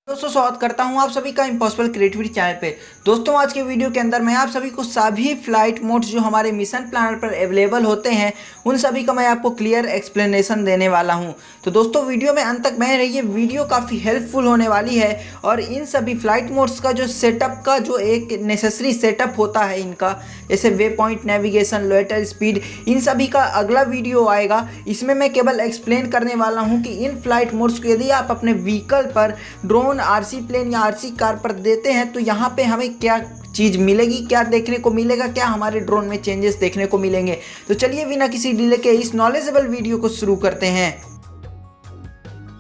दोस्तों स्वागत करता हूं आप सभी का इम्पॉसिबल क्रिएटिविटी चैनल पे। दोस्तों आज के वीडियो के अंदर मैं आप सभी को सभी फ्लाइट मोड्स जो हमारे मिशन प्लानर पर अवेलेबल होते हैं उन सभी का मैं आपको क्लियर एक्सप्लेनेशन देने वाला हूं। तो दोस्तों वीडियो में अंत तक बने रहिए, वीडियो काफ़ी हेल्पफुल होने वाली है। और इन सभी फ्लाइट मोड्स का जो सेटअप का जो एक नेसेसरी सेटअप होता है इनका, जैसे वे पॉइंट, नेविगेशन, लोएटर स्पीड, इन सभी का अगला वीडियो आएगा। इसमें मैं केवल एक्सप्लेन करने वाला हूँ कि इन फ्लाइट मोड्स को यदि आप अपने व्हीकल पर, ड्रोन, आरसी प्लेन या आरसी कार पर देते हैं तो यहाँ पे हमें क्या चीज़ मिलेगी, क्या देखने को मिलेगा, क्या हमारे ड्रोन में चेंजेस देखने को मिलेंगे। तो चलिए बिना किसी डिले के इस नॉलेजेबल वीडियो को शुरू करते हैं।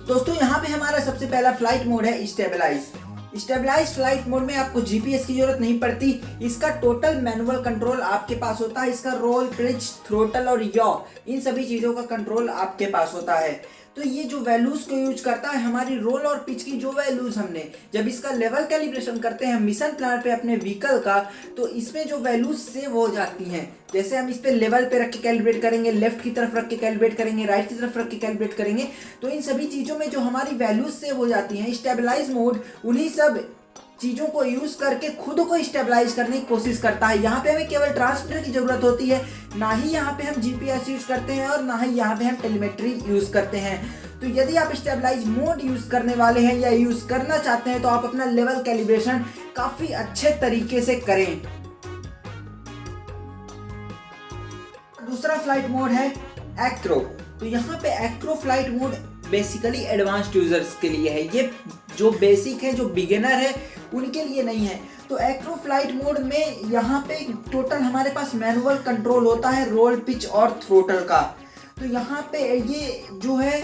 दोस्तों यहाँ पे हमारा सबसे पहला फ्लाइट मोड है स्टेबलाइज फ्लाइट मोड में आपको जीपीएस की जरूरत नहीं पड़ती। इसका टोटल मैनुअल कंट्रोल आपके पास होता है। इसका रोल, पिच, थ्रोटल और यॉ, इन सभी चीज़ों का कंट्रोल आपके पास होता है। तो ये जो वैल्यूज को यूज करता है, हमारी रोल और पिच की जो वैल्यूज हमने जब इसका लेवल कैलिब्रेशन करते हैं मिशन प्लानर पे अपने व्हीकल का, तो इसमें जो वैल्यूज सेव हो जाती हैं। जैसे हम इस पे लेवल पे रख के कैलिब्रेट करेंगे, लेफ्ट की तरफ रख के कैलिब्रेट करेंगे, राइट की तरफ रख के कैलिब्रेट करेंगे, तो इन सभी चीज़ों में जो हमारी वैल्यूज सेव हो जाती हैं, स्टेबलाइज मोड उन्हीं सब चीज़ों को यूज करके खुद को स्टेबलाइज करने की कोशिश करता है। यहाँ पे हमें केवल ट्रांसमीटर की जरूरत होती है, ना ही यहाँ पे हम जीपीएस यूज करते हैं और ना ही यहाँ पे हम टेलीमेट्री यूज करते हैं। तो यदि आप स्टेबलाइज मोड यूज करने वाले हैं या यूज करना चाहते हैं तो आप अपना लेवल कैलिब्रेशन काफी अच्छे तरीके से करें। दूसरा फ्लाइट मोड है एक्रो। तो यहाँ पे Acro flight mode basically advanced users के लिए है। ये जो बेसिक है, जो बिगिनर है, उनके लिए नहीं है। तो एक्रो फ्लाइट मोड में यहाँ पे टोटल हमारे पास मैनुअल कंट्रोल होता है रोल, पिच और थ्रोटल का। तो यहाँ पे ये जो है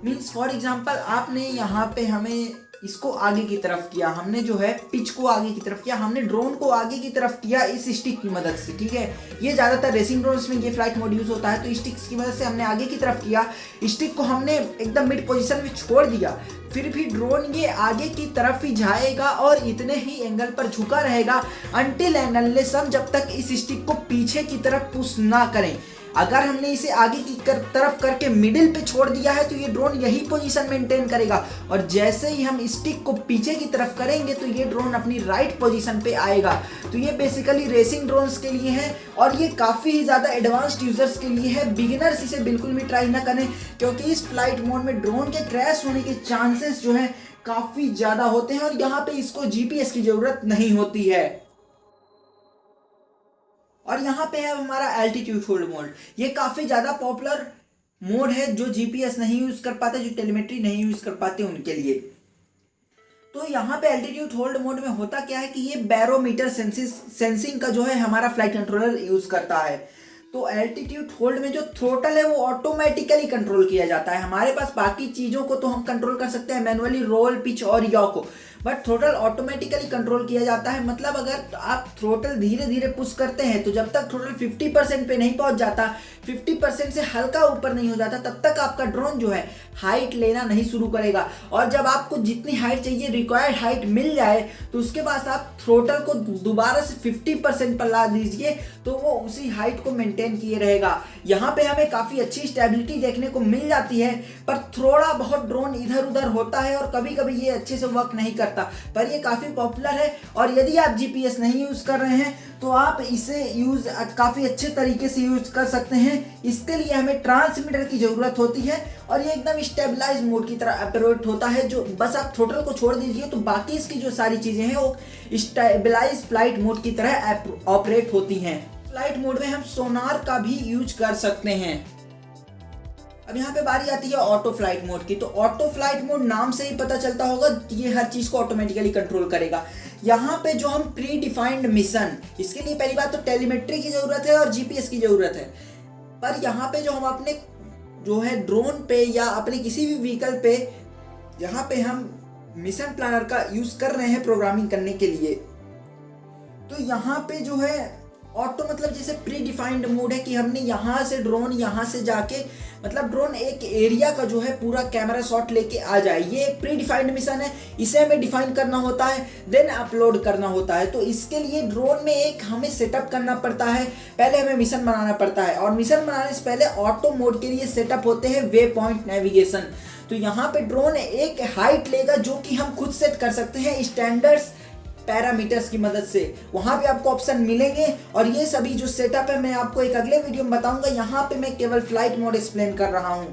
मीन्स फॉर एग्जांपल आपने यहाँ पे हमें इसको आगे की तरफ किया, हमने जो है पिच को आगे की तरफ किया, हमने ड्रोन को आगे की तरफ किया इस स्टिक की मदद से। ठीक है, ये ज़्यादातर रेसिंग ड्रोन्स में ये फ्लाइट मोड यूज़ होता है। तो स्टिक्स की मदद से हमने आगे की तरफ किया, स्टिक को हमने एकदम मिड पोजीशन में छोड़ दिया, फिर भी ड्रोन ये आगे की तरफ ही जाएगा और इतने ही एंगल पर झुका रहेगा अनटिल एंड अनलेस हम जब तक इस स्टिक को पीछे की तरफ पुश ना करें। अगर हमने इसे आगे की तरफ करके मिडिल पे छोड़ दिया है तो ये ड्रोन यही पोजीशन मेंटेन करेगा, और जैसे ही हम स्टिक को पीछे की तरफ करेंगे तो ये ड्रोन अपनी राइट पोजीशन पे आएगा। तो ये बेसिकली रेसिंग ड्रोन्स के लिए है और ये काफ़ी ही ज़्यादा एडवांस्ड यूजर्स के लिए है। बिगिनर्स इसे बिल्कुल भी ट्राई ना करें, क्योंकि इस फ्लाइट मोड में ड्रोन के क्रैश होने के चांसेस जो है काफ़ी ज़्यादा होते हैं और यहाँ पे इसको जीपीएस की ज़रूरत नहीं होती है। और यहाँ पे है हमारा एल्टीट्यूड होल्ड मोड। ये काफ़ी ज़्यादा पॉपुलर मोड है जो जीपीएस नहीं यूज़ कर पाते, जो टेलीमेट्री नहीं यूज़ कर पाते उनके लिए। तो यहाँ पे एल्टीट्यूड होल्ड मोड में होता क्या है कि ये बैरोमीटर सेंसिंग का जो है हमारा फ्लाइट कंट्रोलर यूज़ करता है। तो एल्टीट्यूड होल्ड में जो थ्रोटल है वो ऑटोमेटिकली कंट्रोल किया जाता है। हमारे पास बाकी चीज़ों को तो हम कंट्रोल कर सकते हैं मैनुअली, रोल, पिच और यॉ को, बट थ्रोटल ऑटोमेटिकली कंट्रोल किया जाता है। मतलब अगर आप थ्रोटल धीरे धीरे पुश करते हैं तो जब तक थ्रोटल 50% पे नहीं पहुंच जाता, 50% से हल्का ऊपर नहीं हो जाता, तब तक आपका ड्रोन जो है हाइट लेना नहीं शुरू करेगा। और जब आपको जितनी हाइट चाहिए, रिक्वायर्ड हाइट मिल जाए, तो उसके बाद आप थ्रोटल को दोबारा से 50% पर ला दीजिए तो वो उसी हाइट को मेंटेन किए रहेगा। यहाँ पे हमें काफ़ी अच्छी स्टेबिलिटी देखने को मिल जाती है, पर थोड़ा बहुत ड्रोन इधर उधर होता है और कभी कभी ये अच्छे से वर्क नहीं करता, पर ये काफ़ी पॉपुलर है। और यदि आप जीपीएस नहीं यूज़ कर रहे हैं तो आप इसे यूज़ काफ़ी अच्छे तरीके से यूज़ कर सकते हैं। इसके लिए हमें ट्रांसमीटर की ज़रूरत होती है और ये एकदम स्टेबलाइज मोड की तरह ऑपरेट होता है, जो बस आप थ्रोटल को छोड़ दीजिए तो बाकी इसकी जो सारी चीज़ें हैं वो स्टेबलाइज फ्लाइट मोड की तरह ऑपरेट होती हैं। फ्लाइट मोड में हम सोनार का भी यूज कर सकते हैं। अब यहाँ पे बारी आती है ऑटो फ्लाइट मोड की। तो ऑटो फ्लाइट मोड नाम से ही पता चलता होगा ये हर चीज़ को ऑटोमेटिकली कंट्रोल करेगा। यहाँ पे जो हम प्री डिफाइंड मिशन, इसके लिए पहली बात तो टेलीमेट्री की ज़रूरत है और जीपीएस की ज़रूरत है। पर यहाँ पे जो हम अपने जो है ड्रोन पे या अपने किसी भी व्हीकल पे यहाँ पे हम मिशन प्लानर का यूज़ कर रहे हैं प्रोग्रामिंग करने के लिए, तो यहाँ पे जो है ऑटो मतलब जैसे प्री डिफाइंड मोड है कि हमने यहाँ से ड्रोन यहाँ से जाके मतलब ड्रोन एक एरिया का जो है पूरा कैमरा शॉट लेके आ जाए, ये एक प्री डिफाइंड मिशन है। इसे हमें डिफाइन करना होता है, देन अपलोड करना होता है। तो इसके लिए ड्रोन में एक हमें सेटअप करना पड़ता है, पहले हमें मिशन बनाना पड़ता है। और मिशन बनाने से पहले ऑटो मोड के लिए सेटअप होते हैं वे पॉइंट नेविगेशन। तो यहाँ पे ड्रोन एक हाइट लेगा जो कि हम खुद सेट कर सकते हैं स्टैंडर्ड्स पैरामीटर्स की मदद से। वहां पे आपको ऑप्शन मिलेंगे और ये सभी जो सेटअप है मैं आपको एक अगले वीडियो में बताऊंगा। यहाँ पे मैं केवल फ्लाइट मोड एक्सप्लेन कर रहा हूँ।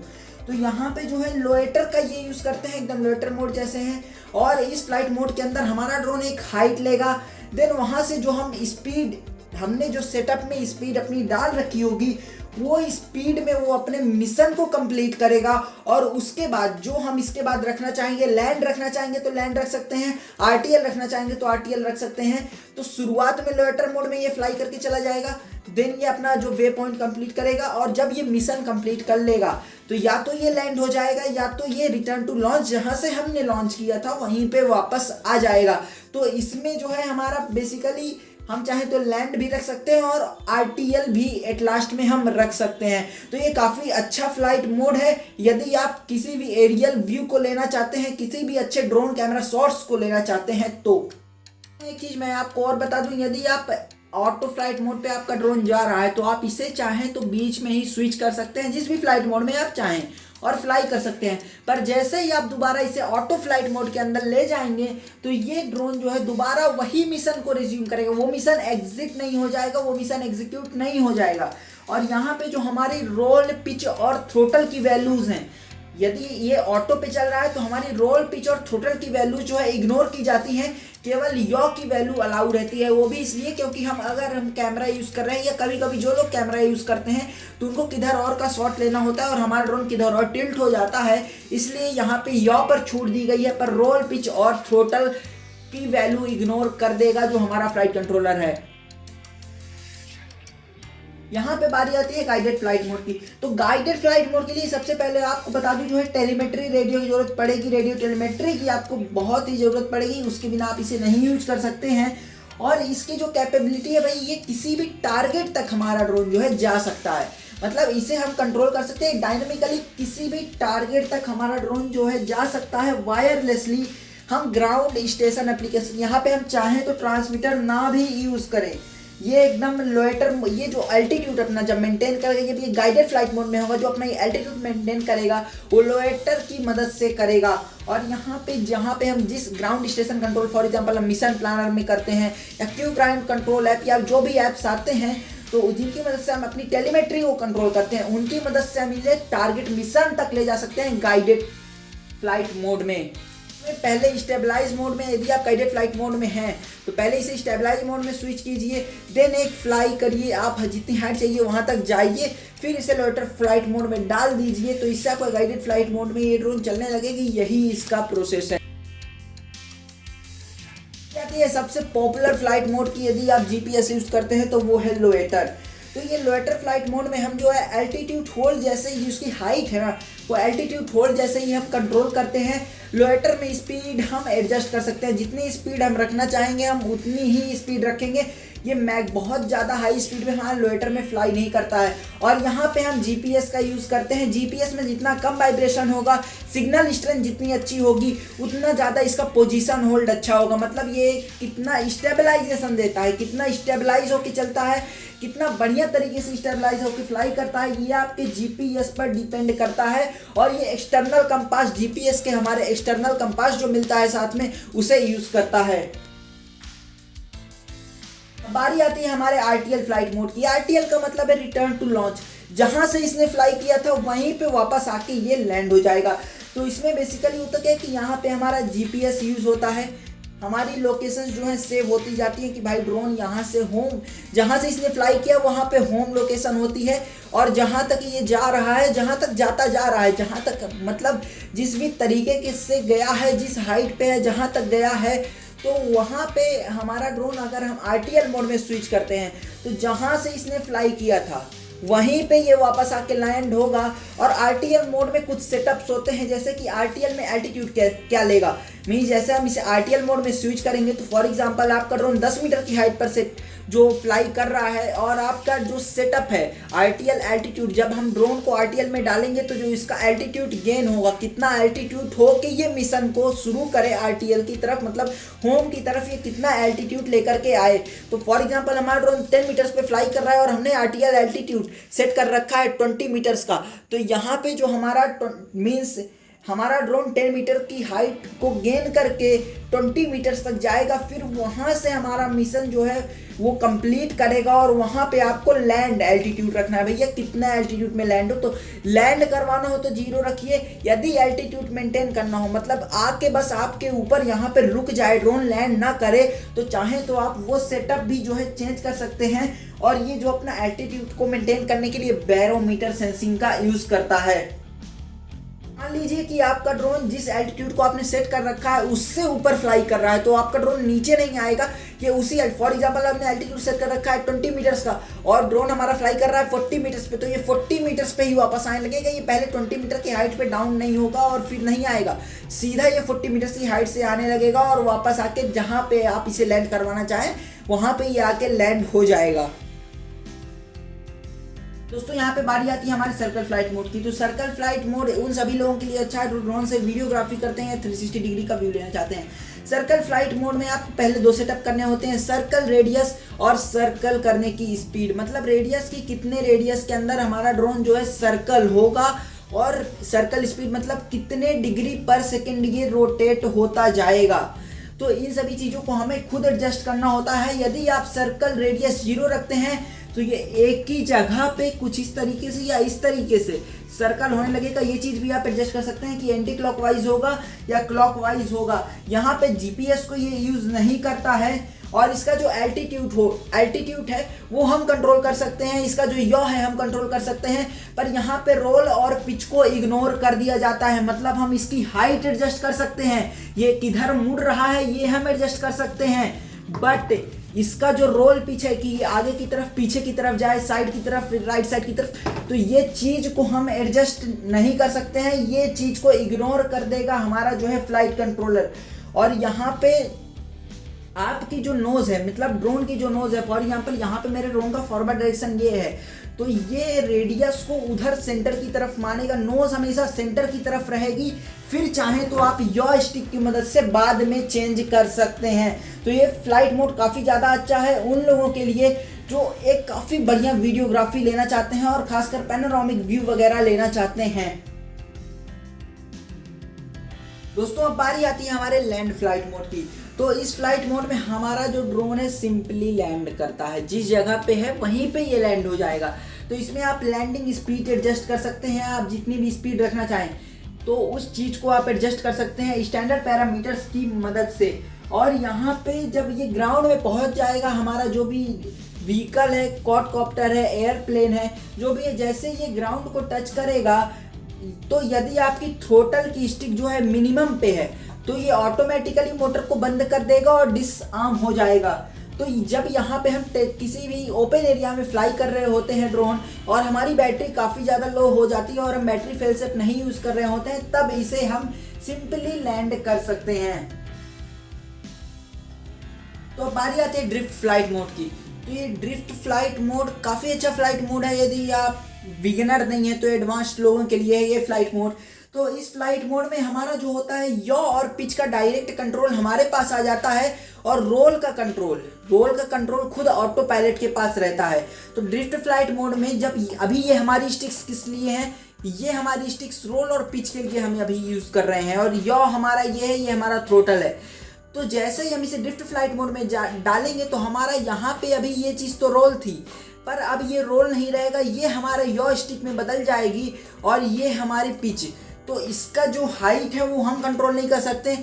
तो यहाँ पे जो है लोएटर का ये यूज करते हैं, एकदम लोएटर मोड जैसे हैं। और इस फ्लाइट मोड के अंदर हमारा ड्रोन एक हाइट लेगा, देन वहां से जो हम स्पीड हमने जो सेटअप में स्पीड अपनी डाल रखी होगी वो स्पीड में वो अपने मिशन को कंप्लीट करेगा। और उसके बाद जो हम इसके बाद रखना चाहेंगे, लैंड रखना चाहेंगे तो लैंड रख सकते हैं, आरटीएल रखना चाहेंगे तो आरटीएल रख सकते हैं। तो शुरुआत में लोएटर मोड में ये फ्लाई करके चला जाएगा, देन ये अपना जो वे पॉइंट कंप्लीट करेगा और जब ये मिशन कंप्लीट कर लेगा तो या तो ये लैंड हो जाएगा या तो ये रिटर्न टू लॉन्च जहाँ से हमने लॉन्च किया था वहीं पे वापस आ जाएगा। तो इसमें जो है हमारा बेसिकली हम चाहें तो लैंड भी रख सकते हैं और आरटीएल भी एट लास्ट में हम रख सकते हैं। तो ये काफ़ी अच्छा फ्लाइट मोड है यदि आप किसी भी एरियल व्यू को लेना चाहते हैं, किसी भी अच्छे ड्रोन कैमरा शॉट्स को लेना चाहते हैं। तो एक चीज़ मैं आपको और बता दूं, यदि आप ऑटो फ्लाइट मोड पे आपका ड्रोन जा रहा है तो आप इसे चाहें तो बीच में ही स्विच कर सकते हैं जिस भी फ्लाइट मोड में आप चाहें और फ्लाई कर सकते हैं। पर जैसे ही आप दोबारा इसे ऑटो फ्लाइट मोड के अंदर ले जाएंगे तो ये ड्रोन जो है दोबारा वही मिशन को रिज्यूम करेगा, वो मिशन एग्जिट नहीं हो जाएगा, वो मिशन एग्जीक्यूट नहीं हो जाएगा। और यहाँ पे जो हमारी रोल, पिच और थ्रोटल की वैल्यूज हैं, यदि ये ऑटो पे चल रहा है तो हमारी रोल, पिच और थ्रोटल की वैल्यूज जो है इग्नोर की जाती हैं, केवल यॉ की वैल्यू अलाउ रहती है। वो भी इसलिए क्योंकि अगर हम कैमरा यूज़ कर रहे हैं या कभी कभी जो लोग कैमरा यूज़ करते हैं तो उनको किधर और का शॉट लेना होता है और हमारा ड्रोन किधर और टिल्ट हो जाता है, इसलिए यहाँ पे यॉ पर छूट दी गई है। पर रोल, पिच और थ्रोटल की वैल्यू इग्नोर कर देगा जो हमारा फ्लाइट कंट्रोलर है। यहाँ पे बारी आती है गाइडेड फ्लाइट मोड की। तो गाइडेड फ्लाइट मोड के लिए सबसे पहले आपको बता दूं जो है टेलीमेट्री रेडियो की जरूरत पड़ेगी, रेडियो टेलीमेट्री की आपको बहुत ही ज़रूरत पड़ेगी, उसके बिना आप इसे नहीं यूज कर सकते हैं। और इसकी जो कैपेबिलिटी है भाई, ये किसी भी टारगेट तक हमारा ड्रोन जो है जा सकता है, मतलब इसे हम कंट्रोल कर सकते हैं डायनामिकली, किसी भी टारगेट तक हमारा ड्रोन जो है जा सकता है वायरलेसली। हम ग्राउंड स्टेशन एप्लीकेशन यहाँ पे हम चाहें तो ट्रांसमीटर ना भी यूज़ करें, ये एकदम लोएटर, ये जो एल्टीट्यूड अपना जब मेंटेन करेगा, ये भी गाइडेड फ्लाइट मोड में होगा, जो अपना एल्टीट्यूड मेंटेन करेगा वो लोएटर की मदद से करेगा। और यहाँ पे जहाँ पे हम जिस ground station control for example हम मिशन प्लानर में करते हैं या क्यू ग्राउंड कंट्रोल ऐप या जो भी ऐप्स आते हैं तो जिनकी मदद से हम अपनी टेलीमेट्री को कंट्रोल करते हैं, उनकी मदद से हम इसे टारगेट मिशन तक ले जा सकते हैं गाइडेड फ्लाइट मोड में। पहले स्टेबलाइज मोड में, यदि आप गाइडेड फ्लाइट मोड में हैं तो पहले इसे स्टेबलाइज मोड में स्विच कीजिए, देन एक फ्लाई करिए, आप जितनी हाइट चाहिए वहां तक जाइए, फिर इसे लोएटर फ्लाइट मोड में डाल दीजिए, तो इससे आपको गाइडेड फ्लाइट मोड में ये ड्रोन चलने लगेगी। यही इसका प्रोसेस है। ये सबसे पॉपुलर फ्लाइट मोड की यदि आप जीपीएस यूज करते हैं तो वो है लोएटर। तो ये लोएटर फ्लाइट मोड में हम जो है एल्टीट्यूड होल्ड जैसे ही उसकी हाइट है ना, वो एल्टीट्यूड होल्ड जैसे ही हम कंट्रोल करते हैं। लोएटर में स्पीड हम एडजस्ट कर सकते हैं, जितनी स्पीड हम रखना चाहेंगे हम उतनी ही स्पीड रखेंगे। ये मैग बहुत ज़्यादा हाई स्पीड में हमारा लोएटर में फ्लाई नहीं करता है। और यहाँ पे हम जीपीएस का यूज़ करते हैं। जीपीएस में जितना कम वाइब्रेशन होगा, सिग्नल स्ट्रेंथ जितनी अच्छी होगी, उतना ज़्यादा इसका पोजीशन होल्ड अच्छा होगा। मतलब ये कितना स्टेबलाइजेशन देता है, कितना स्टेबलाइज होकर चलता है, कितना बढ़िया तरीके से स्टेबलाइज होकर फ्लाई करता है, ये आपके जीपीएस पर डिपेंड करता है। और ये एक्सटर्नल कंपास, जीपीएस के हमारे एक्सटर्नल कंपास जो मिलता है साथ में, उसे यूज़ करता है। बारी आती है हमारे आरटीएल फ्लाइट मोड की। आरटीएल का मतलब है रिटर्न टू लॉन्च, जहां से इसने फ्लाई किया था वहीं पे वापस आके ये लैंड हो जाएगा। तो इसमें बेसिकली होता क्या है कि यहाँ पे हमारा जीपीएस यूज होता है, हमारी लोकेशन जो है सेव होती जाती है कि भाई ड्रोन यहाँ से होम, जहाँ से इसने फ्लाई किया वहाँ पे होम लोकेशन होती है। और जहाँ तक ये जा रहा है, जहाँ तक जाता जा रहा है, जहाँ तक मतलब जिस भी तरीके के से गया है, जिस हाइट पे है, जहाँ तक गया है, तो वहाँ पे हमारा ड्रोन अगर हम आरटीएल मोड में स्विच करते हैं तो जहाँ से इसने फ्लाई किया था वहीं पे ये वापस आके लैंड होगा। और आरटीएल मोड में कुछ सेटअप्स होते हैं, जैसे कि आरटीएल में एल्टीट्यूड क्या लेगा, मीन्स जैसे हम इसे RTL मोड में स्विच करेंगे तो फॉर एग्जांपल आपका ड्रोन 10 मीटर की हाइट पर से जो फ्लाई कर रहा है और आपका जो सेटअप है RTL एल्टीट्यूड, जब हम ड्रोन को RTL में डालेंगे तो जो इसका एल्टीट्यूड गेन होगा, कितना एल्टीट्यूड हो कि ये मिशन को शुरू करे RTL की तरफ, मतलब होम की तरफ ये कितना एल्टीट्यूड लेकर के आए। तो फॉर एग्जांपल हमारा ड्रोन 10 मीटर्स पे फ्लाई कर रहा है और हमने RTL एल्टीट्यूड सेट कर रखा है 20 मीटर्स का, तो यहाँ पे जो हमारा मीन्स हमारा ड्रोन 10 मीटर की हाइट को गेन करके 20 मीटर्स तक जाएगा, फिर वहाँ से हमारा मिशन जो है वो कंप्लीट करेगा और वहाँ पे आपको लैंड एल्टीट्यूड रखना है। भैया कितना एल्टीट्यूड में लैंड हो, तो लैंड करवाना हो तो 0 रखिए, यदि एल्टीट्यूड मेंटेन करना हो मतलब आके बस आपके ऊपर यहाँ पे रुक जाए, ड्रोन लैंड ना करे, तो चाहे तो आप वो सेटअप भी जो है चेंज कर सकते हैं। और ये जो अपना एल्टीट्यूड को मेंटेन करने के लिए बैरोमीटर सेंसिंग का यूज़ करता है। मान लीजिए कि आपका ड्रोन जिस एल्टीट्यूड को आपने सेट कर रखा है उससे ऊपर फ्लाई कर रहा है, तो आपका ड्रोन नीचे नहीं आएगा, ये उसी फॉर एग्जांपल आपने एल्टीट्यूड सेट कर रखा है 20 मीटर्स का और ड्रोन हमारा फ्लाई कर रहा है 40 मीटर्स पे, तो ये 40 मीटर्स पे ही वापस आने लगेगा, ये पहले 20 मीटर की हाइट पे डाउन नहीं होगा और फिर नहीं आएगा, सीधा ये 40 मीटर्स की हाइट से आने लगेगा और वापस आके जहाँ पे आप इसे लैंड करवाना चाहें वहाँ पे ये आके लैंड हो जाएगा। दोस्तों यहाँ पे बारी आती है हमारे सर्कल फ्लाइट मोड की। तो सर्कल फ्लाइट मोड उन सभी लोगों के लिए अच्छा है जो ड्रोन से वीडियोग्राफी करते हैं, 360 डिग्री का व्यू लेना चाहते हैं। सर्कल फ्लाइट मोड में आपको पहले 2 सेटअप करने होते हैं, सर्कल रेडियस और सर्कल करने की स्पीड, मतलब रेडियस की कितने रेडियस के अंदर हमारा ड्रोन जो है सर्कल होगा, और सर्कल स्पीड मतलब कितने डिग्री पर सेकेंड ये रोटेट होता जाएगा। तो इन सभी चीज़ों को हमें खुद एडजस्ट करना होता है। यदि आप सर्कल रेडियस 0 रखते हैं तो ये एक ही जगह पे कुछ इस तरीके से या इस तरीके से सर्कल होने लगेगा। ये चीज़ भी आप एडजस्ट कर सकते हैं कि एंटी क्लॉकवाइज होगा या क्लॉकवाइज होगा। यहाँ पे जीपीएस को ये यूज़ नहीं करता है, और इसका जो एल्टीट्यूड है वो हम कंट्रोल कर सकते हैं, इसका जो यौ है हम कंट्रोल कर सकते हैं, पर यहाँ पे रोल और पिच को इग्नोर कर दिया जाता है। मतलब हम इसकी हाइट एडजस्ट कर सकते हैं, ये किधर मुड़ रहा है ये हम एडजस्ट कर सकते हैं, बट इसका जो रोल पिच है कि आगे की तरफ पीछे की तरफ जाए, साइड की तरफ राइट साइड की तरफ, तो ये चीज़ को हम एडजस्ट नहीं कर सकते हैं, ये चीज़ को इग्नोर कर देगा हमारा जो है फ्लाइट कंट्रोलर। और यहाँ पे आपकी जो नोज़ है, मतलब ड्रोन की जो नोज़ है, फॉर एग्जांपल यहाँ पे मेरे ड्रोन का फॉरवर्ड डायरेक्शन ये है, तो ये रेडियस को उधर सेंटर की तरफ मानेगा, नोज़ हमेशा सेंटर की तरफ रहेगी। फिर चाहे तो आप यॉ स्टिक की मदद से बाद में चेंज कर सकते हैं। तो ये फ्लाइट मोड काफ़ी ज़्यादा अच्छा है उन लोगों के लिए जो एक काफ़ी बढ़िया वीडियोग्राफी लेना चाहते हैं और खासकर पैनोरामिक व्यू वगैरह लेना चाहते हैं। दोस्तों अब बारी आती है हमारे लैंड फ्लाइट मोड की। तो इस फ्लाइट मोड में हमारा जो ड्रोन है सिंपली लैंड करता है, जिस जगह पे है वहीं पे ये लैंड हो जाएगा। तो इसमें आप लैंडिंग स्पीड एडजस्ट कर सकते हैं, आप जितनी भी स्पीड रखना चाहें तो उस चीज़ को आप एडजस्ट कर सकते हैं स्टैंडर्ड पैरामीटर्स की मदद से। और यहाँ पे जब ये ग्राउंड में पहुँच जाएगा, हमारा जो भी व्हीकल है, क्वाडकॉप्टर है, एयरप्लेन है, जो भी है, जैसे ये ग्राउंड को टच करेगा तो यदि आपकी थ्रोटल की स्टिक जो है मिनिमम पे है तो ये ऑटोमेटिकली मोटर को बंद कर देगा और डिसआर्म हो जाएगा। तो जब यहाँ पे हम किसी भी ओपन एरिया में फ्लाई कर रहे होते हैं ड्रोन और हमारी बैटरी काफ़ी ज़्यादा लो हो जाती है और हम बैटरी फेल सेट नहीं यूज़ कर रहे होते हैं, तब इसे हम सिंपली लैंड कर सकते हैं। तो बारी आती है ड्रिफ्ट फ्लाइट मोड की। तो ये ड्रिफ्ट फ्लाइट मोड काफ़ी अच्छा फ्लाइट मोड है, यदि आप बिगिनर नहीं है तो एडवांस्ड लोगों के लिए है ये फ्लाइट मोड। तो इस फ्लाइट मोड में हमारा जो होता है यॉ और पिच का डायरेक्ट कंट्रोल हमारे पास आ जाता है, और रोल का कंट्रोल खुद ऑटो पायलट के पास रहता है। तो ड्रिफ्ट फ्लाइट मोड में जब अभी ये हमारी स्टिक्स किस लिए हैं, ये हमारी स्टिक्स रोल और पिच के लिए हम अभी यूज़ कर रहे हैं, और यॉ हमारा ये है, ये हमारा थ्रोटल है। तो जैसे ही हम इसे ड्रिफ्ट फ्लाइट मोड में डालेंगे तो हमारा यहाँ पे अभी ये चीज़ तो रोल थी, पर अब ये रोल नहीं रहेगा, ये हमारे यॉ स्टिक में बदल जाएगी और ये हमारी पिच। तो इसका जो हाइट है वो हम कंट्रोल नहीं कर सकते,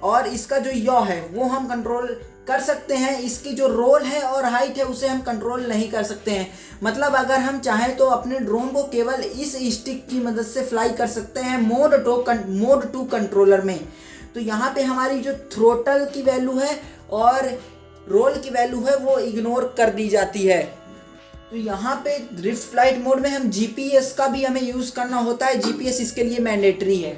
और इसका जो यॉ है वो हम कंट्रोल कर सकते हैं, इसकी जो रोल है और हाइट है उसे हम कंट्रोल नहीं कर सकते हैं। मतलब अगर हम चाहें तो अपने ड्रोन को केवल इस स्टिक की मदद से फ्लाई कर सकते हैं मोड टू कंट्रोलर में। तो यहाँ पे हमारी जो थ्रोटल की वैल्यू है और रोल की वैल्यू है वो इग्नोर कर दी जाती है। तो यहाँ पे ड्रिफ्ट फ्लाइट मोड में हम जीपीएस का भी हमें यूज़ करना होता है, जीपीएस इसके लिए मैंडेटरी है।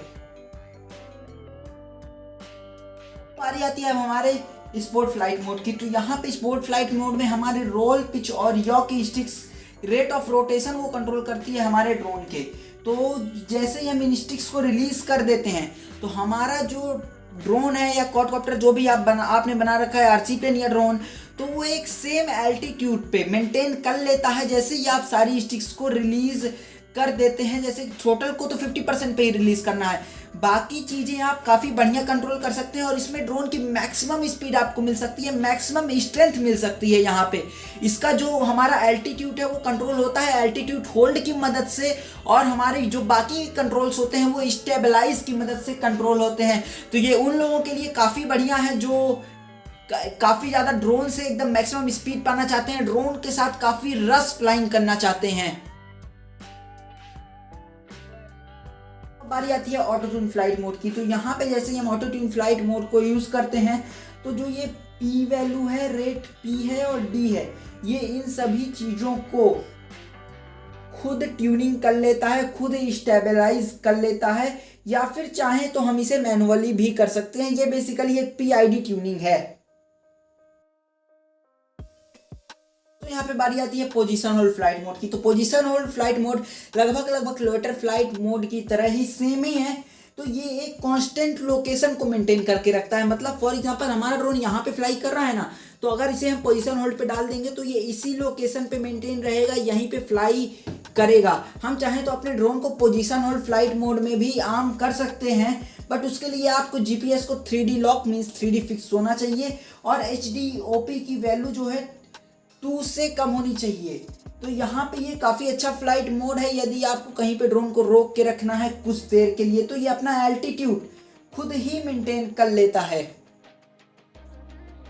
बारी आती है अब हमारे स्पोर्ट फ्लाइट मोड की। तो यहाँ पे स्पोर्ट फ्लाइट मोड में हमारे रोल, पिच और यॉ की स्टिक्स रेट ऑफ रोटेशन वो कंट्रोल करती है हमारे ड्रोन के। तो जैसे ही हम इन स्टिक्स को रिलीज कर देते हैं तो हमारा जो ड्रोन है या क्वाडकॉप्टर जो भी आपने बना रखा है, आरसी प्लेन या ड्रोन, तो वो एक सेम एल्टीट्यूड पे मेंटेन कर लेता है जैसे ही आप सारी स्टिक्स को रिलीज कर देते हैं। जैसे थ्रोटल को तो 50% पे ही रिलीज करना है, बाकी चीज़ें आप काफ़ी बढ़िया कंट्रोल कर सकते हैं और इसमें ड्रोन की मैक्सिमम स्पीड आपको मिल सकती है, मैक्सिमम स्ट्रेंथ मिल सकती है। यहाँ पे इसका जो हमारा एल्टीट्यूड है वो कंट्रोल होता है एल्टीट्यूड होल्ड की मदद से, और हमारे जो बाकी कंट्रोल्स होते हैं वो स्टेबलाइज की मदद से कंट्रोल होते हैं। तो ये उन लोगों के लिए काफ़ी बढ़िया है जो काफ़ी ज़्यादा ड्रोन से एकदम मैक्सिमम स्पीड पाना चाहते हैं, ड्रोन के साथ काफ़ी रश फ्लाइंग करना चाहते हैं। बारी आती है ऑटो ट्यून फ्लाइट मोड की। तो यहाँ पे जैसे ही हम ऑटो ट्यून फ्लाइट मोड को यूज़ करते हैं तो जो ये P वैल्यू है, रेट P है और D है, ये इन सभी चीज़ों को खुद ट्यूनिंग कर लेता है, खुद स्टेबलाइज कर लेता है, या फिर चाहें तो हम इसे मैनुअली भी कर सकते हैं। ये बेसिकली एक PID ट्यूनिंग है। तो यहाँ पे बारी आती है पोजीशन होल्ड फ्लाइट मोड की। तो पोजीशन होल्ड फ्लाइट मोड लगभग लोएटर फ्लाइट मोड की तरह ही सेम ही है। तो ये एक कांस्टेंट लोकेशन को मेंटेन करके रखता है। मतलब फॉर एग्जांपल हमारा ड्रोन यहाँ पे फ्लाई कर रहा है ना, तो अगर इसे हम पोजीशन होल्ड पे डाल देंगे तो ये इसी लोकेशन पे मेंटेन रहेगा, यहीं पे फ्लाई करेगा। हम चाहें तो अपने ड्रोन को पोजीशन होल्ड फ्लाइट मोड में भी आर्म कर सकते हैं, बट उसके लिए आपको GPS को 3D lock means 3D fix होना चाहिए और HDOP की वैल्यू जो है 2 से कम होनी चाहिए। तो यहाँ पे ये काफ़ी अच्छा फ्लाइट मोड है। यदि आपको कहीं पे ड्रोन को रोक के रखना है कुछ देर के लिए तो ये अपना एल्टीट्यूड खुद ही मेंटेन कर लेता है।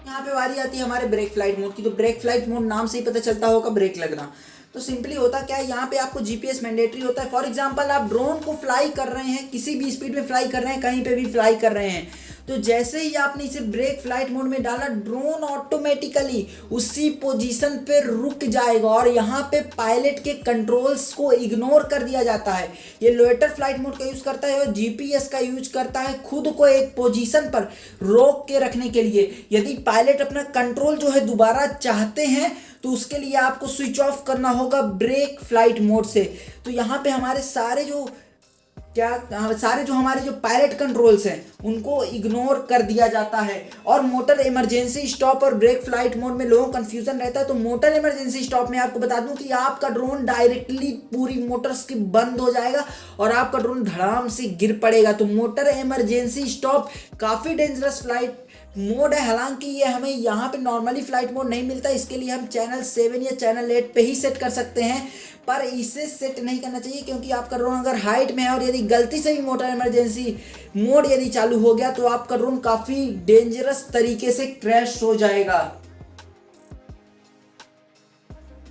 यहाँ पे बारी आती है हमारे ब्रेक फ्लाइट मोड की। तो ब्रेक फ्लाइट मोड नाम से ही पता चलता होगा ब्रेक लगना। तो सिंपली होता क्या है, यहाँ पे आपको GPS मैंडेटरी होता है। फॉर एग्जांपल आप ड्रोन को फ्लाई कर रहे हैं, किसी भी स्पीड में फ्लाई कर रहे हैं, कहीं पे भी फ्लाई कर रहे हैं, तो जैसे ही आपने इसे ब्रेक फ्लाइट मोड में डाला ड्रोन ऑटोमेटिकली उसी पोजीशन पे रुक जाएगा और यहाँ पे पायलट के कंट्रोल्स को इग्नोर कर दिया जाता है। ये लोएटर फ्लाइट मोड का यूज़ करता है और GPS का यूज करता है खुद को एक पोजीशन पर रोक के रखने के लिए। यदि पायलट अपना कंट्रोल जो है दोबारा चाहते हैं तो उसके लिए आपको स्विच ऑफ करना होगा ब्रेक फ्लाइट मोड से। तो यहाँ पे हमारे सारे जो हमारे जो पायलट कंट्रोल्स हैं उनको इग्नोर कर दिया जाता है। और मोटर इमरजेंसी स्टॉप और ब्रेक फ्लाइट मोड में लोगों को कंफ्यूजन रहता है। तो मोटर इमरजेंसी स्टॉप में आपको बता दूं कि आपका ड्रोन डायरेक्टली पूरी मोटर्स की बंद हो जाएगा और आपका ड्रोन धड़ाम से गिर पड़ेगा। तो मोटर इमरजेंसी स्टॉप काफ़ी डेंजरस फ्लाइट मोड है। हालांकि ये हमें यहाँ पे नॉर्मली फ्लाइट मोड नहीं मिलता, इसके लिए हम चैनल 7 या चैनल 8 पे ही सेट कर सकते हैं, पर इसे सेट नहीं करना चाहिए क्योंकि आपका ड्रोन अगर हाइट में है और यदि गलती से भी मोटर इमरजेंसी मोड यदि चालू हो गया तो आपका ड्रोन काफ़ी डेंजरस तरीके से क्रैश हो जाएगा।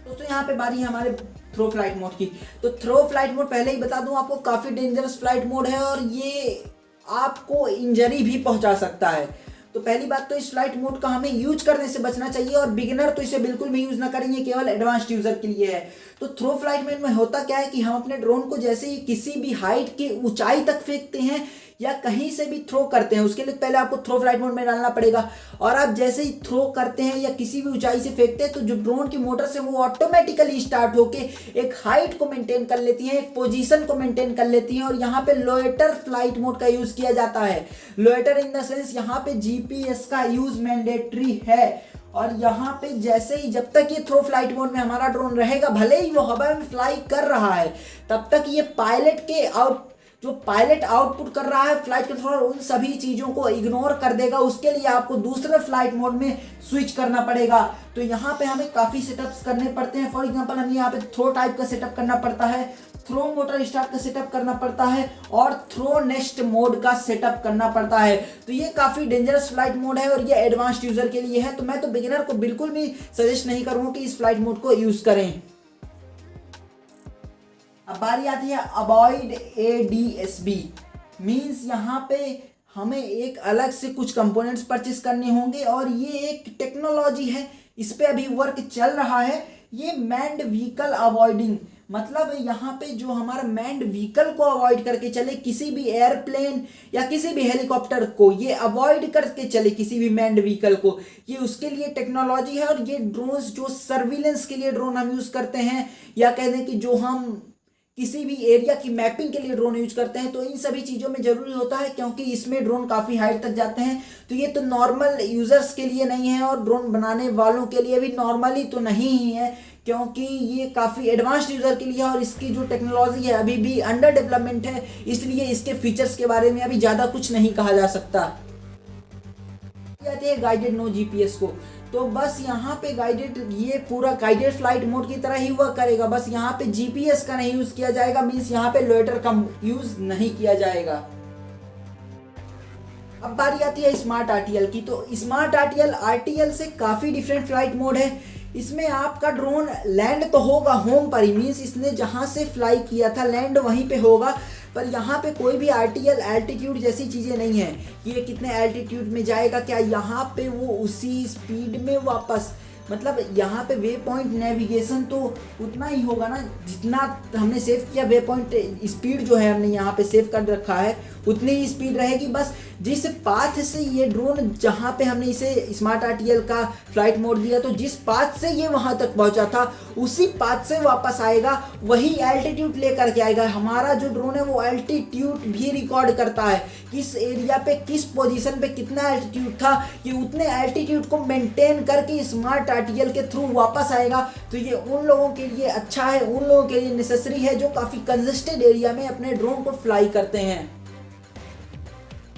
दोस्तों यहाँ पे बारी है हमारे थ्रो फ्लाइट मोड की। तो थ्रो फ्लाइट मोड पहले ही बता दूं आपको काफ़ी डेंजरस फ्लाइट मोड है और ये आपको इंजरी भी पहुंचा सकता है। तो पहली बात तो इस फ्लाइट मोड का हमें यूज करने से बचना चाहिए और बिगिनर तो इसे बिल्कुल भी यूज ना करें, ये केवल एडवांस्ड यूजर के लिए है। तो थ्रो फ्लाइट मोड में होता क्या है कि हम अपने ड्रोन को जैसे ही किसी भी हाइट की ऊंचाई तक फेंकते हैं या कहीं से भी थ्रो करते हैं, उसके लिए पहले आपको थ्रो फ्लाइट मोड में डालना पड़ेगा। और आप जैसे ही थ्रो करते हैं या किसी भी ऊंचाई से फेंकते हैं तो जो ड्रोन की मोटर से वो ऑटोमेटिकली स्टार्ट होके एक हाइट को मेंटेन कर लेती है, एक पोजीशन को मेंटेन कर लेती है। और यहाँ पे लोएटर फ्लाइट मोड का यूज किया जाता है। लोएटर इन द सेंस यहाँ पे GPS का यूज मैंडेटरी है। और यहाँ पे जैसे ही जब तक ये थ्रो फ्लाइट मोड में हमारा ड्रोन रहेगा, भले ही वो हवा में फ्लाई कर रहा है, तब तक ये पायलट आउटपुट कर रहा है फ्लाइट कंट्रोलर उन सभी चीज़ों को इग्नोर कर देगा। उसके लिए आपको दूसरे फ्लाइट मोड में स्विच करना पड़ेगा। तो यहाँ पे हमें काफ़ी सेटअप्स करने पड़ते हैं। फॉर एग्जांपल हमें यहाँ पे थ्रो टाइप का सेटअप करना पड़ता है, थ्रो मोटर स्टार्ट का सेटअप करना पड़ता है और थ्रो नेक्स्ट मोड का सेटअप करना पड़ता है। तो ये काफ़ी डेंजरस फ्लाइट मोड है और ये एडवांस्ड यूज़र के लिए है। तो मैं तो बिगिनर को बिल्कुल भी सजेस्ट नहीं करूँगा कि इस फ्लाइट मोड को यूज़ करें। अब बारी आती है अवॉइड ADSB मीन्स यहाँ पे हमें एक अलग से कुछ कंपोनेंट्स परचेस करने होंगे और ये एक टेक्नोलॉजी है, इस पे अभी वर्क चल रहा है। ये मैन्ड व्हीकल अवॉइडिंग मतलब यहाँ पे जो हमारा मैन्ड व्हीकल को अवॉइड करके चले, किसी भी एयरप्लेन या किसी भी हेलीकॉप्टर को ये अवॉइड करके चले, किसी भी मैन्ड व्हीकल को, ये उसके लिए टेक्नोलॉजी है। और ये ड्रोन्स जो सर्विलेंस के लिए ड्रोन हम यूज़ करते हैं, या कह दें कि जो हम किसी भी एरिया की मैपिंग के लिए ड्रोन यूज करते हैं, तो इन सभी चीज़ों में ज़रूरी होता है, क्योंकि इसमें ड्रोन काफ़ी हाइट तक जाते हैं। तो ये तो नॉर्मल यूज़र्स के लिए नहीं है, और ड्रोन बनाने वालों के लिए भी नॉर्मली तो नहीं ही है, क्योंकि ये काफ़ी एडवांस्ड यूज़र के लिए है। और इसकी जो टेक्नोलॉजी है अभी भी अंडर डेवलपमेंट है, इसलिए इसके फीचर्स के बारे में अभी ज़्यादा कुछ नहीं कहा जा सकता। जाती है गाइडेड नो जीपीएस को, तो बस यहाँ पे गाइडेड, ये पूरा गाइडेड फ्लाइट मोड की तरह ही वर्क करेगा, बस यहाँ पे जीपीएस का नहीं यूज किया जाएगा, मींस यहाँ पे लोएटर का यूज नहीं किया जाएगा। अब बारी आती है स्मार्ट आरटीएल की। तो स्मार्ट आरटीएल से काफ़ी डिफरेंट फ्लाइट मोड है। इसमें आपका ड्रोन लैंड तो होगा होम पर ही, मीन्स इसने जहाँ से फ्लाई किया था लैंड वहीं पे होगा, पर यहाँ पे कोई भी आरटीएल एल्टीट्यूड जैसी चीज़ें नहीं है कि ये कितने एल्टीट्यूड में जाएगा, क्या यहाँ पे वो उसी स्पीड में वापस, मतलब यहाँ पे वे पॉइंट नेविगेशन तो उतना ही होगा ना जितना हमने सेव किया, वे पॉइंट स्पीड जो है हमने यहाँ पे सेव कर रखा है उतनी ही स्पीड रहेगी। बस जिस पाथ से ये ड्रोन, जहाँ पे हमने इसे स्मार्ट आरटीएल का फ्लाइट मोड दिया, तो जिस पाथ से ये वहाँ तक पहुँचा था उसी पाथ से वापस आएगा, वही एल्टीट्यूड लेकर के आएगा। हमारा जो ड्रोन है वो एल्टीट्यूड भी रिकॉर्ड करता है, किस एरिया पे किस पोजीशन पे कितना एल्टीट्यूड था, ये उतने एल्टीट्यूड को मेंटेन करके स्मार्ट आरटीएल के थ्रू वापस आएगा। तो ये उन लोगों के लिए अच्छा है, उन लोगों के लिए नेसेसरी है जो काफ़ी कंजेस्टेड एरिया में अपने ड्रोन को फ्लाई करते हैं।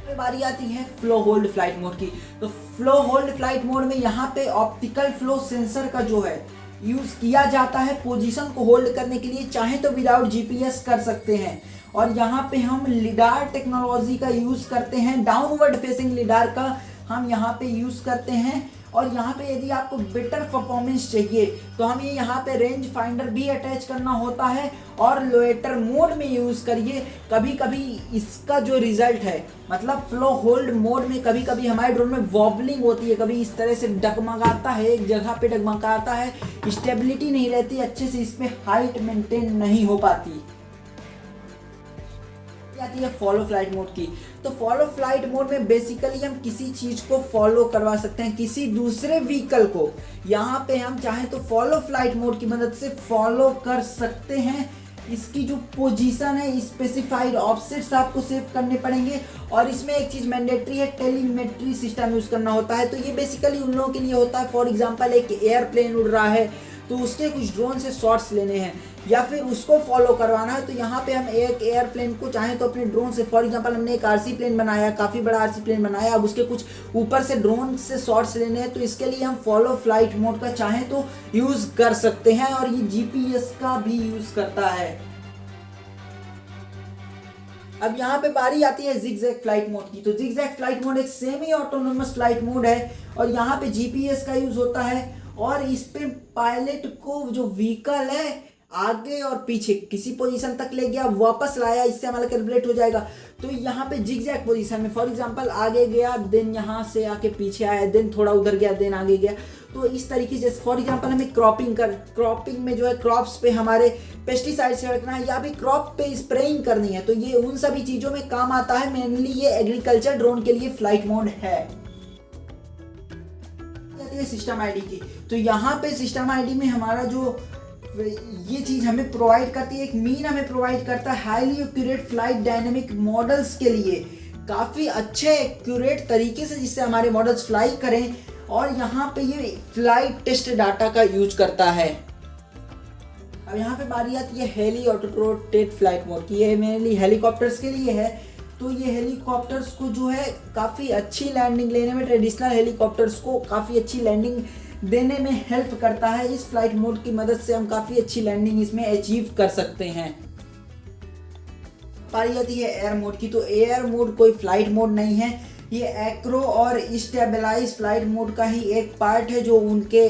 बारी आती है फ्लो होल्ड फ्लाइट मोड की। तो फ्लो होल्ड फ्लाइट मोड में यहाँ पे ऑप्टिकल फ्लो सेंसर का जो है यूज किया जाता है पोजीशन को होल्ड करने के लिए, चाहे तो विदाउट जीपीएस कर सकते हैं। और यहाँ पे हम लिडार टेक्नोलॉजी का यूज करते हैं, डाउनवर्ड फेसिंग लिडार का हम यहाँ पे यूज करते हैं। और यहाँ पे यदि आपको बेटर परफॉर्मेंस चाहिए तो हम ये यहाँ पे रेंज फाइंडर भी अटैच करना होता है, और लोएटर मोड में यूज़ करिए। कभी कभी इसका जो रिजल्ट है, मतलब फ्लो होल्ड मोड में कभी कभी हमारे ड्रोन में वॉबलिंग होती है, कभी इस तरह से डगमगाता है, एक जगह पे डगमगाता है, स्टेबिलिटी नहीं रहती अच्छे से, इसमें हाइट मेंटेन नहीं हो पाती। आती है फॉलो फ्लाइट मोड की। तो फॉलो फ्लाइट मोड में बेसिकली हम किसी चीज को फॉलो करवा सकते हैं, किसी दूसरे व्हीकल को। यहाँ पे हम चाहें तो फॉलो फ्लाइट मोड की मदद से फॉलो कर सकते हैं। इसकी जो पोजीशन है, स्पेसिफाइड ऑफसेट्स आपको सेव करने पड़ेंगे, और इसमें एक चीज़ मैंडेटरी है, टेलीमेट्री सिस्टम यूज़ करना होता है। तो ये बेसिकली उन लोगों के लिए होता है, फॉर एग्जांपल एक एयरप्लेन उड़ रहा है तो उसके कुछ ड्रोन से शॉट्स लेने हैं या फिर उसको फॉलो करवाना है, तो यहाँ पे हम एक एयरप्लेन को चाहें तो अपने ड्रोन से, फॉर एग्जांपल हमने एक आरसी प्लेन बनाया, काफ़ी बड़ा आरसी प्लेन बनाया, अब उसके कुछ ऊपर से ड्रोन से शॉट्स लेने हैं, तो इसके लिए हम फॉलो फ्लाइट मोड का चाहें तो यूज़ कर सकते हैं। और ये जीपीएस का भी यूज़ करता है। अब यहाँ पे बारी आती है जिगजैग फ्लाइट मोड की। तो जिगजैग फ्लाइट मोड एक सेमी ऑटोनोमस फ्लाइट मोड है, और यहाँ पे जीपीएस का यूज़ होता है, और इस पे पायलट को जो व्हीकल है आगे और पीछे किसी पोजीशन तक ले गया, वापस लाया, इससे हमारा कैलकुलेट हो जाएगा। तो यहाँ पे जिगजैग पोजीशन में, फॉर एग्जांपल आगे गया, देन यहाँ से आके पीछे आया, देन थोड़ा उधर गया, देन आगे गया, तो इस तरीके से। फॉर एग्जांपल हमें क्रॉपिंग में जो है क्रॉप्स पे हमारे पेस्टिसाइड छिड़कना है, या भी क्रॉप पे स्प्रेइंग करनी है, तो ये उन सभी चीज़ों में काम आता है। मेनली ये एग्रीकल्चर ड्रोन के लिए फ्लाइट मोड है। सिस्टम आईडी की। तो यहाँ पे सिस्टम आईडी में हमारा जो ये चीज़ हमें प्रोवाइड करती है, एक मीन हमें प्रोवाइड करता है highly accurate flight dynamic models के लिए, काफ़ी अच्छे एक्यूरेट तरीके से जिससे हमारे मॉडल्स फ्लाई करें। और यहाँ पे ये फ्लाइट टेस्ट डाटा का यूज करता है। अब यहाँ पे बारी आती है हेली ऑटोरोटेट फ्लाइट मोड की। ये मेनली हेलीकॉप्टर्स के लिए है। तो ये हेलीकॉप्टर्स को जो है काफ़ी अच्छी लैंडिंग लेने में, ट्रेडिशनल हेलीकॉप्टर्स को काफ़ी अच्छी लैंडिंग देने में हेल्प करता है। इस फ्लाइट मोड की मदद से हम काफ़ी अच्छी लैंडिंग इसमें अचीव कर सकते हैं। पारी आती है एयर मोड की। तो एयर मोड कोई फ्लाइट मोड नहीं है, ये एक्रो और स्टेबलाइज फ्लाइट मोड का ही एक पार्ट है, जो उनके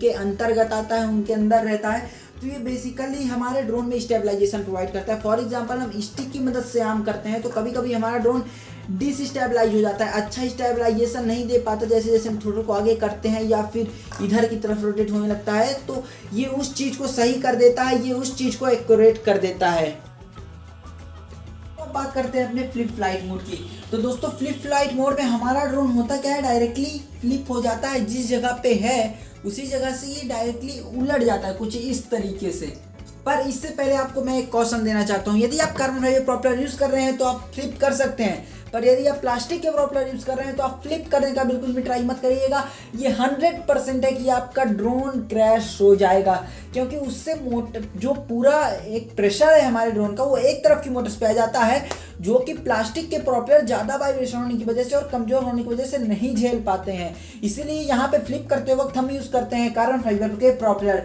अंतर्गत आता है, उनके अंदर रहता है। तो ये बेसिकली हमारे ड्रोन में स्टेबलाइजेशन प्रोवाइड करता है। फॉर एग्जांपल हम स्टिक की मदद से आर्म करते हैं, तो कभी कभी हमारा ड्रोन डिस्टेबलाइज हो जाता है, अच्छा स्टेबलाइजेशन नहीं दे पाता। जैसे जैसे हम थ्रोटल को आगे करते हैं या फिर इधर की तरफ रोटेट होने लगता है, तो ये उस चीज़ को सही कर देता है, ये उस चीज़ को एक्यूरेट कर देता है। अब बात करते हैं अपने फ्लिप फ्लाइट मोड की। तो दोस्तों फ्लिप फ्लाइट मोड में हमारा ड्रोन होता क्या है, डायरेक्टली फ्लिप हो जाता है, जिस जगह पे है उसी जगह से ये डायरेक्टली उलट जाता है कुछ इस तरीके से। पर इससे पहले आपको मैं एक कॉशन देना चाहता हूँ, यदि आप कार्बन फाइबर प्रॉपलर यूज़ कर रहे हैं तो आप फ्लिप कर सकते हैं, पर यदि आप प्लास्टिक के प्रॉपलर यूज़ कर रहे हैं तो आप फ्लिप करने का बिल्कुल भी ट्राई मत करिएगा। ये 100% है कि आपका ड्रोन क्रैश हो जाएगा, क्योंकि उससे मोटर जो पूरा एक प्रेशर है हमारे ड्रोन का वो एक तरफ की मोटर्स पे आ जाता है, जो कि प्लास्टिक के प्रॉपलर ज़्यादा वाइब्रेशन होने की वजह से और कमज़ोर होने की वजह से नहीं झेल पाते हैं। इसीलिए यहाँ पे फ्लिप करते वक्त हम यूज़ करते हैं कार्बन फाइबर के प्रॉपलर।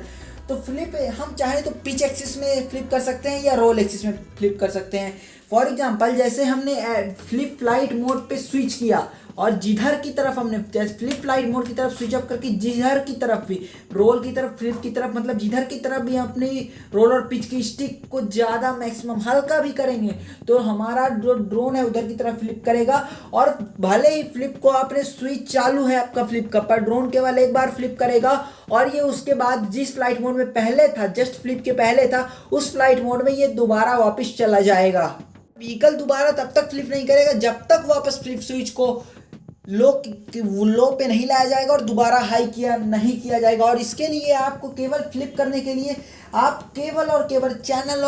तो फ्लिप हम चाहें तो पिच एक्सिस में फ्लिप कर सकते हैं या रोल एक्सिस में फ्लिप कर सकते हैं। फॉर एग्जांपल जैसे हमने फ्लिप फ्लाइट मोड पे स्विच किया और जिधर की तरफ हमने फ्लिप फ्लाइट मोड की तरफ स्विच अप करके जिधर की तरफ भी रोल की तरफ फ्लिप की तरफ मतलब जिधर की तरफ भी अपनी रोल और पिच की स्टिक को ज़्यादा मैक्सिमम हल्का भी करेंगे तो हमारा जो ड्रोन है उधर की तरफ फ्लिप करेगा। और भले ही फ्लिप को आपने स्विच चालू है आपका फ्लिप का, पर ड्रोन केवल एक बार फ्लिप करेगा और ये उसके बाद जिस फ्लाइट मोड में पहले था, जस्ट फ्लिप के पहले था, उस फ्लाइट मोड में ये दोबारा वापस चला जाएगा। व्हीकल दोबारा तब तक फ्लिप नहीं करेगा जब तक वापस फ्लिप स्विच को लो पे नहीं लाया जाएगा और दोबारा हाई किया नहीं किया जाएगा। और इसके लिए आपको केवल फ्लिप करने के लिए आप केवल और केवल चैनल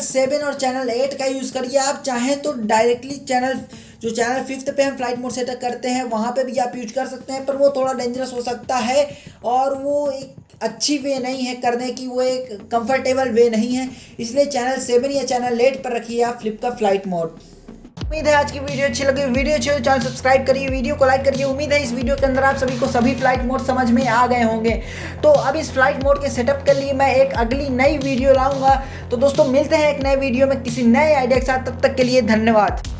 7 और चैनल 8 का यूज़ करिए। आप चाहें तो डायरेक्टली चैनल 5 पे हम फ्लाइट मोड सेटअप करते हैं वहाँ पे भी आप यूज कर सकते हैं, पर वो थोड़ा डेंजरस हो सकता है और वो एक अच्छी वे नहीं है करने की, वो एक कंफर्टेबल वे नहीं है। इसलिए चैनल 7 या चैनल 8 पर रखिए आप फ्लिप का फ्लाइट मोड। उम्मीद है आज की वीडियो अच्छी लगी। वीडियो अच्छी हो चैनल सब्सक्राइब करिए, वीडियो को लाइक करिए। उम्मीद है इस वीडियो के अंदर आप सभी को सभी फ्लाइट मोड समझ में आ गए होंगे। तो अब इस फ्लाइट मोड के सेटअप के लिए मैं एक अगली नई वीडियो लाऊंगा। तो दोस्तों मिलते हैं एक नए वीडियो में किसी नए आइडिया के साथ, तब तक के लिए धन्यवाद।